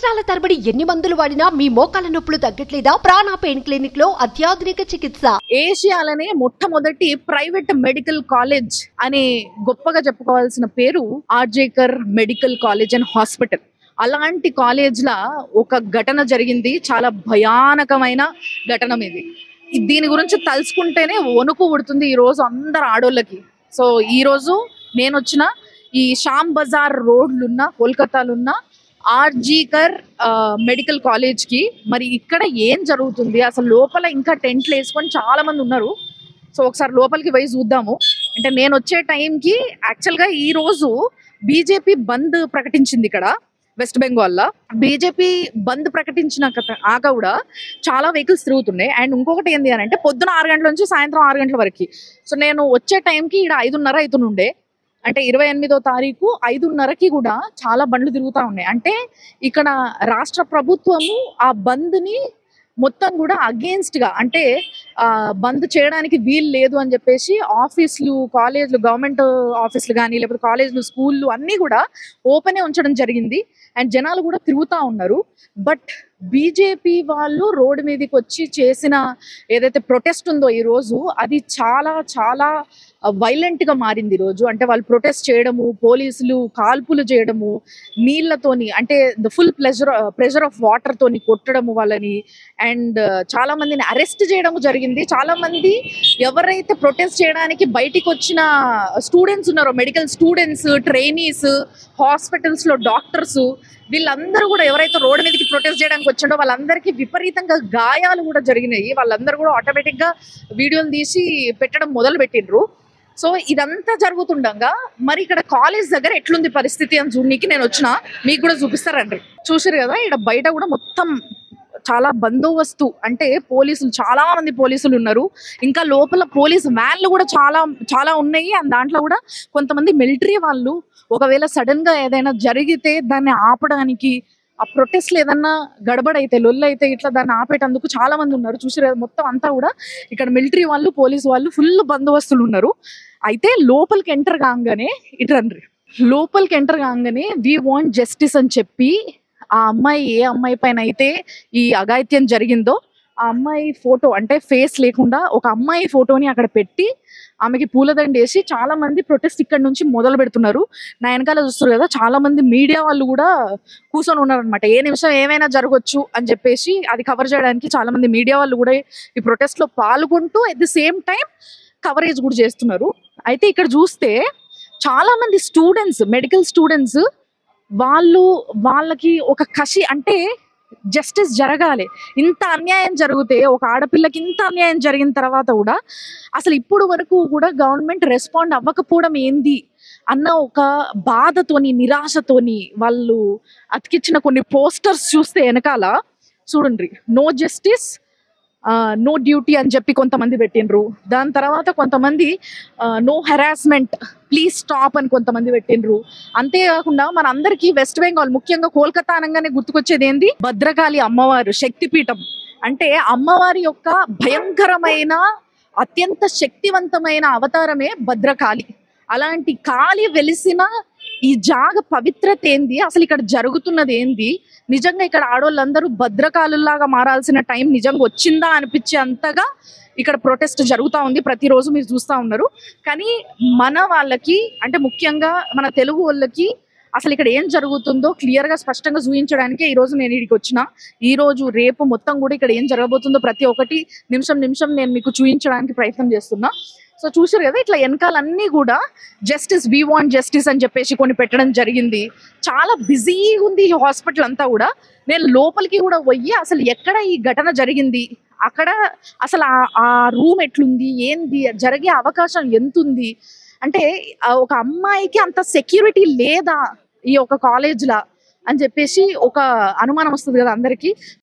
సంవత్సరాల తరబడి ఎన్ని మందులు వాడినా మీ మోకాల నొప్పులు తగ్గట్లేదా? ప్రాణ పెయిన్ క్లినిక్ లో అత్యాధునిక చికిత్స. ఏషియాలోనే మొట్టమొదటి ప్రైవేట్ మెడికల్ కాలేజ్ అనే గొప్పగా చెప్పుకోవాల్సిన పేరు RG Kar medical college and hospital. అలాంటి కాలేజ్లా ఒక ఘటన జరిగింది. చాలా భయానకమైన ఘటన ఇది. దీని గురించి తలుచుకుంటేనే వణుకు పుడుతుంది ఈ రోజు అందరు ఆడోళ్ళకి. సో ఈ రోజు నేను వచ్చిన ఈ శ్యామ్ బజార్ రోడ్లున్న కోల్కతాలున్న ఆర్జీకర్ మెడికల్ కాలేజ్ కి. మరి ఇక్కడ ఏం జరుగుతుంది అసలు? లోపల ఇంకా టెంట్లు వేసుకొని చాలా మంది ఉన్నారు. సో ఒకసారి లోపలికి పోయి చూద్దాము. అంటే నేను వచ్చే టైంకి యాక్చువల్గా ఈ రోజు బీజేపీ బంద్ ప్రకటించింది ఇక్కడ వెస్ట్ బెంగాల్లో. బీజేపీ బంద్ ప్రకటించినాక కూడా చాలా వెహికల్స్ తిరుగుతున్నాయి. అండ్ ఇంకొకటి ఏంటి అని అంటే పొద్దున 6 గంటల నుంచి సాయంత్రం 6 గంటల వరకు. సో నేను వచ్చే టైంకి ఇక్కడ 5:30 అవుతుండే. అంటే 28వ తారీఖు 5:30కి కూడా చాలా బండ్లు తిరుగుతూ ఉన్నాయి. అంటే ఇక్కడ రాష్ట్ర ప్రభుత్వము ఆ బంద్ని మొత్తం కూడా అగేన్స్ట్ గా, అంటే బంద్ చేయడానికి వీలు లేదు అని చెప్పేసి ఆఫీసులు, కాలేజ్లు, గవర్నమెంట్ ఆఫీసులు కానీ లేకపోతే కాలేజ్లు, స్కూళ్ళు అన్నీ కూడా ఓపెనే ఉంచడం జరిగింది. అండ్ జనాలు కూడా తిరుగుతూ ఉన్నారు. బట్ బీజేపీ వాళ్ళు రోడ్డు మీదకి వచ్చి చేసిన ఏదైతే ప్రొటెస్ట్ ఉందో ఈరోజు, అది చాలా చాలా వైలెంట్గా మారింది ఈరోజు. అంటే వాళ్ళు ప్రొటెస్ట్ చేయడము, పోలీసులు కాల్పులు చేయడము, నీళ్లతోని, అంటే the full pressure of water తోని కొట్టడము వాళ్ళని. అండ్ చాలా మందిని అరెస్ట్ చేయడము జరిగింది. చాలా మంది ఎవరైతే ప్రొటెస్ట్ చేయడానికి బయటికి వచ్చిన స్టూడెంట్స్ ఉన్నారో, మెడికల్ స్టూడెంట్స్, ట్రైనీస్, హాస్పిటల్స్ లో డాక్టర్స్, వీళ్ళందరూ కూడా ఎవరైతే రోడ్డు మీదకి ప్రొటెస్ట్ చేయడానికి వచ్చాడో వాళ్ళందరికీ విపరీతంగా గాయాలు కూడా జరిగినాయి. వాళ్ళందరూ కూడా ఆటోమేటిక్ గా వీడియోలు తీసి పెట్టడం మొదలు పెట్టిండ్రు. సో ఇదంతా జరుగుతుండగా మరి ఇక్కడ కాలేజ్ దగ్గర ఎట్లుంది పరిస్థితి అని చూడడానికి నేను వచ్చిన. మీకు కూడా చూపిస్తారండి. చూసారు కదా, ఇక్కడ బయట కూడా మొత్తం చాలా బందోబస్తు, అంటే పోలీసులు, చాలా మంది పోలీసులు ఉన్నారు. ఇంకా లోపల పోలీసు వ్యాన్లు కూడా చాలా చాలా ఉన్నాయి. అండ్ దాంట్లో కూడా కొంతమంది మిలిటరీ వాళ్ళు ఒకవేళ సడన్ గా ఏదైనా జరిగితే దాన్ని ఆపడానికి, ఆ ప్రొటెస్ట్లు ఏదన్నా గడబడైతే, లొల్లైతే ఇట్లా దాన్ని ఆపేటందుకు చాలా మంది ఉన్నారు. చూసారు మొత్తం అంతా కూడా ఇక్కడ మిలిటరీ వాళ్ళు, పోలీసు వాళ్ళు ఫుల్ బందోబస్తులు ఉన్నారు. అయితే లోపలికి ఎంటర్ కాగానే లోపలికి ఎంటర్ కాగానే వి వాంట్ జస్టిస్ అని చెప్పి ఆ అమ్మాయి, ఏ అమ్మాయి పైన అయితే ఈ అఘాయిత్యం జరిగిందో ఆ అమ్మాయి ఫోటో, అంటే ఫేస్ లేకుండా ఒక అమ్మాయి ఫోటోని అక్కడ పెట్టి ఆమెకి పూలదండ వేసి చాలా మంది ప్రొటెస్ట్ ఇక్కడ నుంచి మొదలు పెడుతున్నారు. నా వెనకాల చూస్తారు కదా, చాలా మంది మీడియా వాళ్ళు కూడా కూర్చొని ఉన్నారనమాట. ఏ నిమిషం ఏమైనా జరగవచ్చు అని చెప్పేసి అది కవర్ చేయడానికి చాలా మంది మీడియా వాళ్ళు కూడా ఈ ప్రొటెస్ట్ లో పాల్గొంటూ at the same time coverage కూడా చేస్తున్నారు. అయితే ఇక్కడ చూస్తే చాలా మంది స్టూడెంట్స్, మెడికల్ స్టూడెంట్స్, వాళ్ళకి ఒక కసి, అంటే జస్టిస్ జరగాలి. ఇంత అన్యాయం జరిగితే, ఒక ఆడపిల్లకి ఇంత అన్యాయం జరిగిన తర్వాత కూడా అసలు ఇప్పుడు వరకు కూడా గవర్నమెంట్ రెస్పాండ్ అవ్వకపోవడం ఏంది అన్న ఒక బాధతోని, నిరాశతోని వాళ్ళు అతికిచ్చిన కొన్ని పోస్టర్స్ చూస్తే వెనకాల చూడండి, నో జస్టిస్ నో డ్యూటీ అని చెప్పి కొంతమంది పెట్టిండ్రు. దాని తర్వాత కొంతమంది నో హెరాస్మెంట్ ప్లీజ్ స్టాప్ అని కొంతమంది పెట్టిండ్రు. అంతేకాకుండా మన అందరికీ వెస్ట్ బెంగాల్, ముఖ్యంగా కోల్కతా అనగానే గుర్తుకొచ్చేది ఏంది? భద్రకాళి అమ్మవారు శక్తిపీఠం. అంటే అమ్మవారి యొక్క భయంకరమైన, అత్యంత శక్తివంతమైన అవతారమే భద్రకాళి. అలాంటి కాళి వెలిసిన ఈ జాగ పవిత్రత ఏంది, అసలు ఇక్కడ జరుగుతున్నది ఏంది? నిజంగా ఇక్కడ ఆడోళ్ళందరూ భద్రకాలులాగా మారాల్సిన టైం నిజంగా వచ్చిందా అనిపించే అంతగా ఇక్కడ ప్రొటెస్ట్ జరుగుతూ ఉంది. ప్రతిరోజు మీరు చూస్తూ ఉన్నారు. కానీ మన వాళ్ళకి, అంటే ముఖ్యంగా మన తెలుగు వాళ్ళకి అసలు ఇక్కడ ఏం జరుగుతుందో క్లియర్ గా, స్పష్టంగా చూపించడానికే ఈ రోజు నేను ఇక్కడికి వచ్చిన. ఈ రోజు రేపు మొత్తం కూడా ఇక్కడ ఏం జరగబోతుందో ప్రతి ఒక్కటి నిమిషం నిమిషం నేను మీకు చూపించడానికి ప్రయత్నం చేస్తున్నా. సో చూసారు కదా, ఇట్లా వెనకాలన్నీ కూడా జస్టిస్, వి వాంట్ జస్టిస్ అని చెప్పేసి కొన్ని పెట్టడం జరిగింది. చాలా బిజీగా ఉంది ఈ హాస్పిటల్ అంతా కూడా. నేను లోపలికి కూడా పోయి అసలు ఎక్కడ ఈ ఘటన జరిగింది, అక్కడ అసలు ఆ రూమ్ ఎట్లుంది, ఏంది, జరిగే అవకాశం ఎంత ఉంది, అంటే ఒక అమ్మాయికి అంత సెక్యూరిటీ లేదా ఈ ఒక కాలేజ్లా అని చెప్పేసి ఒక అనుమానం వస్తుంది కదా అందరికీ.